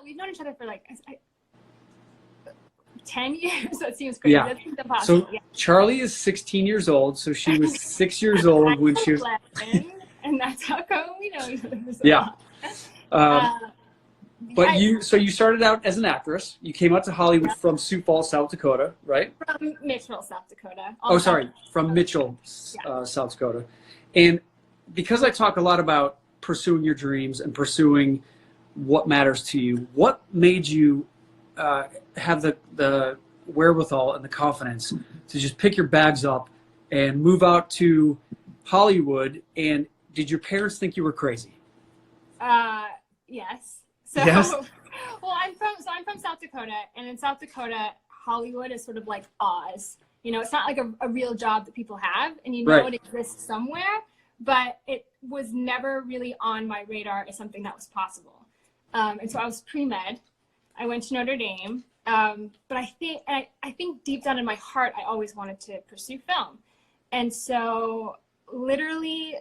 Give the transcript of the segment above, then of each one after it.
we've known each other for like 10 years. That seems crazy. Yeah. That seems impossible. So Yeah. Charlie is 16 years old. So she was 6 years old when she was. 11, and that's how come we know each other so Yeah. well. But you started out as an actress. You came out to Hollywood from Sioux Falls, South Dakota, right? From Mitchell, South Dakota. From Mitchell, South Dakota. And because I talk a lot about pursuing your dreams and pursuing what matters to you, what made you have the wherewithal and the confidence to just pick your bags up and move out to Hollywood? And did your parents think you were crazy? Yes. So, yes. Well, I'm from South Dakota, and in South Dakota, Hollywood is sort of like Oz. You know, it's not like a real job that people have, and you know it exists somewhere, but it was never really on my radar as something that was possible. And so I was pre-med. I went to Notre Dame, but I think deep down in my heart, I always wanted to pursue film. And so literally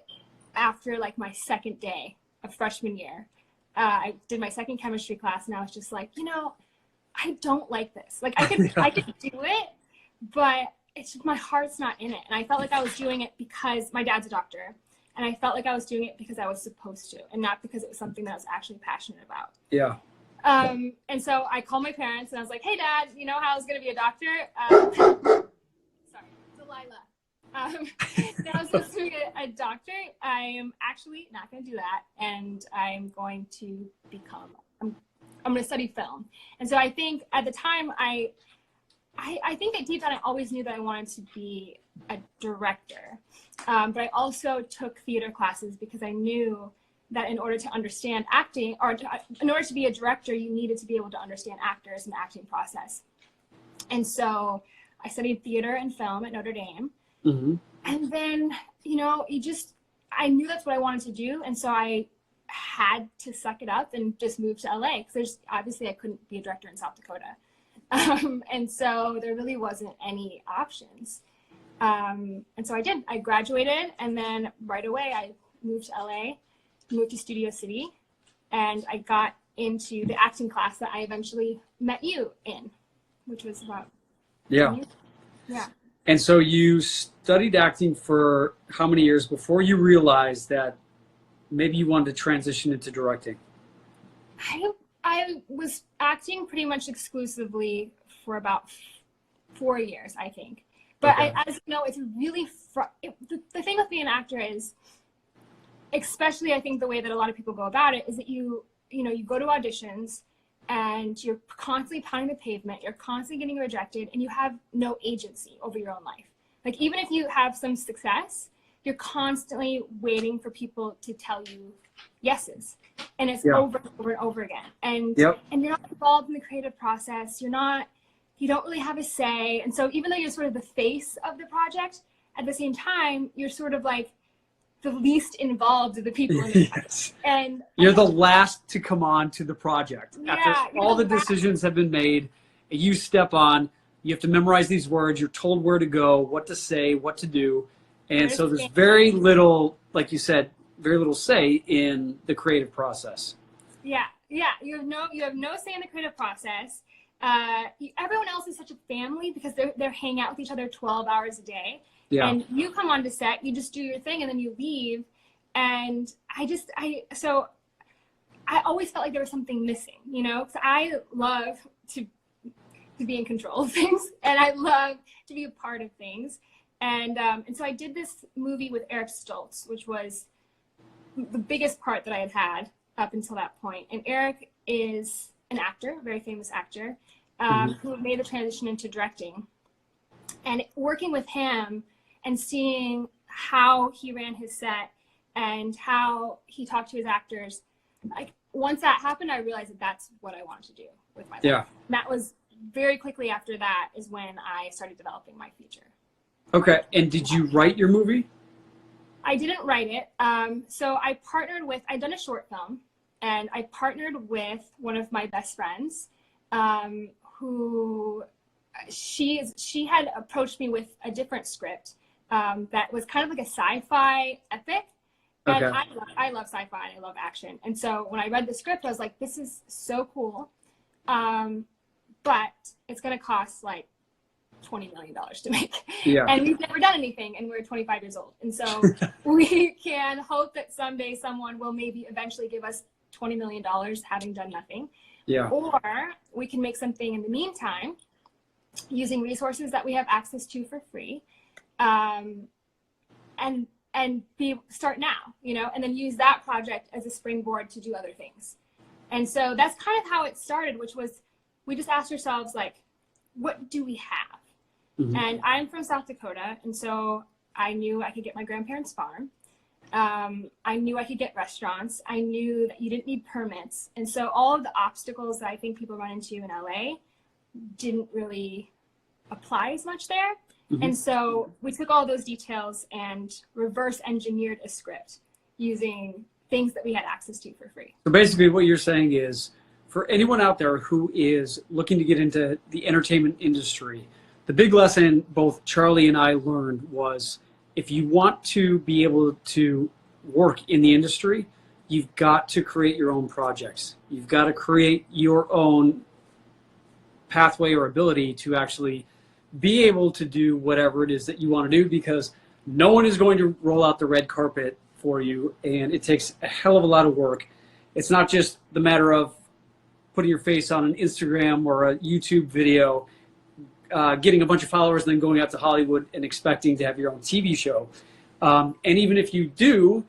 after like my second day of freshman year, I did my second chemistry class, and I was just like, you know, I don't like this. Like I could do it, but it's just my heart's not in it. And I felt like I was doing it because my dad's a doctor, and I felt like I was doing it because I was supposed to, and not because it was something that I was actually passionate about. Yeah. And so I called my parents, and I was like, hey, Dad, you know how I was going to be a doctor? Sorry, Delilah. That I was supposed to be a doctor. I am actually not going to do that, and I'm going to I'm going to study film. And so I think at the time, I think that deep down I always knew that I wanted to be a director. But I also took theater classes because I knew that in order to understand acting, or in order to be a director, you needed to be able to understand actors and the acting process. And so I studied theater and film at Notre Dame. Mm-hmm. And then, you know, I knew that's what I wanted to do. And so I had to suck it up and just move to LA, because obviously I couldn't be a director in South Dakota. And so there really wasn't any options. And so I did. I graduated, and then right away I moved to LA, moved to Studio City, and I got into the acting class that I eventually met you in, which was about Yeah. And so you studied acting for how many years before you realized that maybe you wanted to transition into directing? I was acting pretty much exclusively for about 4 years, I think. But Okay. as you know, it's really the thing with being an actor is, especially I think the way that a lot of people go about it, is that you go to auditions and you're constantly pounding the pavement, you're constantly getting rejected, and you have no agency over your own life. Like, even if you have some success, you're constantly waiting for people to tell you yeses. And it's over and over and over again. And you're not involved in the creative process. You don't really have a say. And so even though you're sort of the face of the project, at the same time, you're sort of like the least involved of the people in the project. And you're the last to come on to the project. Yeah, after all the decisions have been made, and you step on, you have to memorize these words, you're told where to go, what to say, what to do. And so there's very little, like you said, very little say in the creative process. Yeah. You have no say in the creative process. Everyone else is such a family because they're hanging out with each other 12 hours a day. Yeah. And you come on to set, you just do your thing, and then you leave. And so I always felt like there was something missing, you know, because I love to be in control of things, and I love to be a part of things. And so I did this movie with Eric Stoltz, which was the biggest part that I had up until that point. And Eric is an actor, a very famous actor, who made the transition into directing. And working with him and seeing how he ran his set and how he talked to his actors, like, once that happened, I realized that that's what I wanted to do with my life. And that was very quickly after that is when I started developing my feature. Okay. And did you write your movie? I didn't write it. So I partnered with, I'd done a short film, and I partnered with one of my best friends, who she had approached me with a different script that was kind of like a sci-fi epic. And Okay. I love sci-fi and I love action. And so when I read the script, I was like, this is so cool. But it's going to cost like $20 million to make. Yeah. And we've never done anything, and we're 25 years old. And so we can hope that someday someone will maybe eventually give us $20 million having done nothing. Yeah. Or we can make something in the meantime using resources that we have access to for free. And start now, you know, and then use that project as a springboard to do other things. And so that's kind of how it started, which was we just asked ourselves, like, what do we have? Mm-hmm. And I'm from South Dakota, and so I knew I could get my grandparents' farm. I knew I could get restaurants. I knew that you didn't need permits. And so all of the obstacles that I think people run into in LA didn't really apply as much there. Mm-hmm. And so we took all those details and reverse engineered a script using things that we had access to for free. So basically what you're saying is, for anyone out there who is looking to get into the entertainment industry, the big lesson both Charlie and I learned was, if you want to be able to work in the industry, you've got to create your own projects. You've got to create your own pathway or ability to actually be able to do whatever it is that you want to do, because no one is going to roll out the red carpet for you, and it takes a hell of a lot of work. It's not just the matter of putting your face on an Instagram or a YouTube video, getting a bunch of followers, and then going out to Hollywood and expecting to have your own TV show. And even if you do,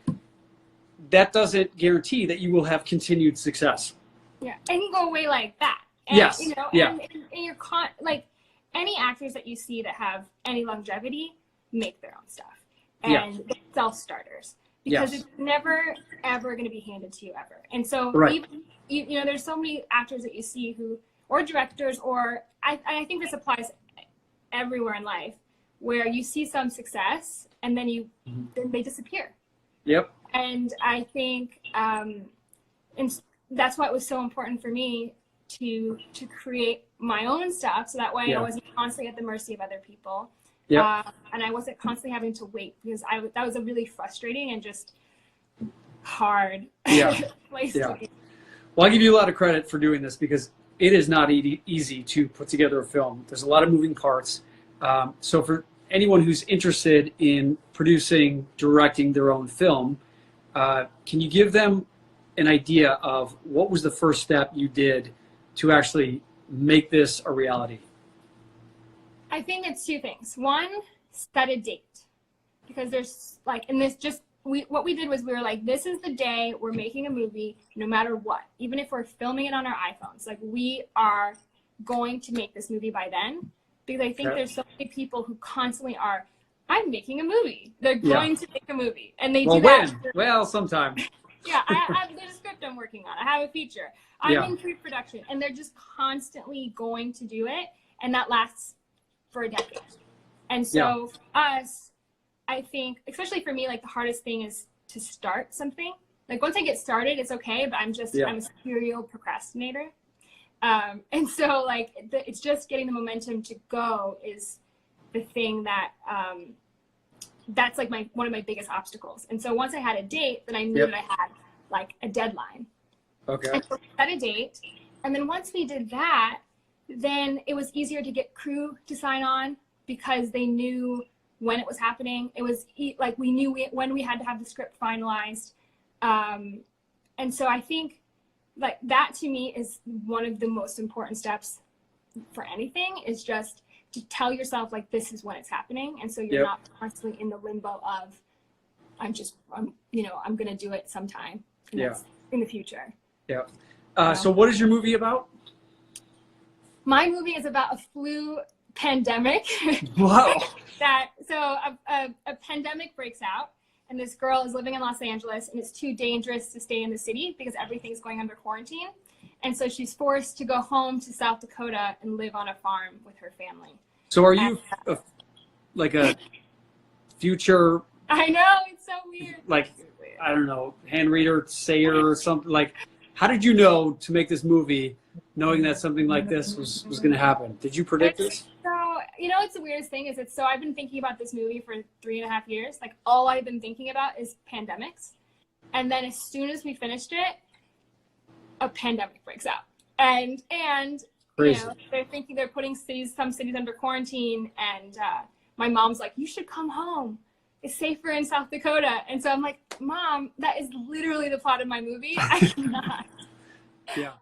that doesn't guarantee that you will have continued success. Yeah, and you go away like that. And, yes. You know, yeah. And you're like any actors that you see that have any longevity make their own stuff, and they're self-starters, because it's never ever going to be handed to you ever. And so even, you know, there's so many actors that you see who, or directors, or I think this applies everywhere in life, where you see some success and then then they disappear. Yep. And I think and that's why it was so important for me to create my own stuff, so that way I wasn't constantly at the mercy of other people. Yep. And I wasn't constantly having to wait, because that was a really frustrating and just hard place to be. Well, I give you a lot of credit for doing this, because it is not easy to put together a film. There's a lot of moving parts. So for anyone who's interested in producing, directing their own film, can you give them an idea of what was the first step you did to actually make this a reality? I think it's two things. One, set a date, because there's like, and this just, what we did was we were like, this is the day we're making a movie, no matter what. Even if we're filming it on our iPhones, like, we are going to make this movie by then. Because I think there's so many people who constantly are, I'm making a movie. They're going to make a movie. And they do that. Well, sometime. There's a script I'm working on. I have a feature. I'm in pre-production. And they're just constantly going to do it. And that lasts for a decade. And so for us, I think, especially for me, like, the hardest thing is to start something. Like, once I get started, it's okay, but I'm a serial procrastinator. And so, like, it's just getting the momentum to go is the thing that, that's like one of my biggest obstacles. And so once I had a date, then I knew that I had like a deadline. Okay. And so we set a date. And then once we did that, then it was easier to get crew to sign on, because they knew when it was happening. It was like, we knew when we had to have the script finalized. And so I think, like, that to me is one of the most important steps for anything, is just to tell yourself, like, this is when it's happening. And so you're not constantly in the limbo of, I'm going to do it sometime in the future. Yeah. So what is your movie about? My movie is about a flu pandemic. Wow. So a pandemic breaks out, and this girl is living in Los Angeles, and it's too dangerous to stay in the city because everything's going under quarantine. And so she's forced to go home to South Dakota and live on a farm with her family. So are you like a future? I know, it's so weird. Like, I don't know, hand reader, sayer, or something. Like, how did you know to make this movie, knowing that something like this was going to happen? Did you predict this? So, you know, it's the weirdest thing is I've been thinking about this movie for 3.5 years. Like, all I've been thinking about is pandemics. And then as soon as we finished it, a pandemic breaks out. And you know, they're thinking they're putting some cities under quarantine. And my mom's like, you should come home. It's safer in South Dakota. And so I'm like, Mom, that is literally the plot of my movie. I cannot. Yeah.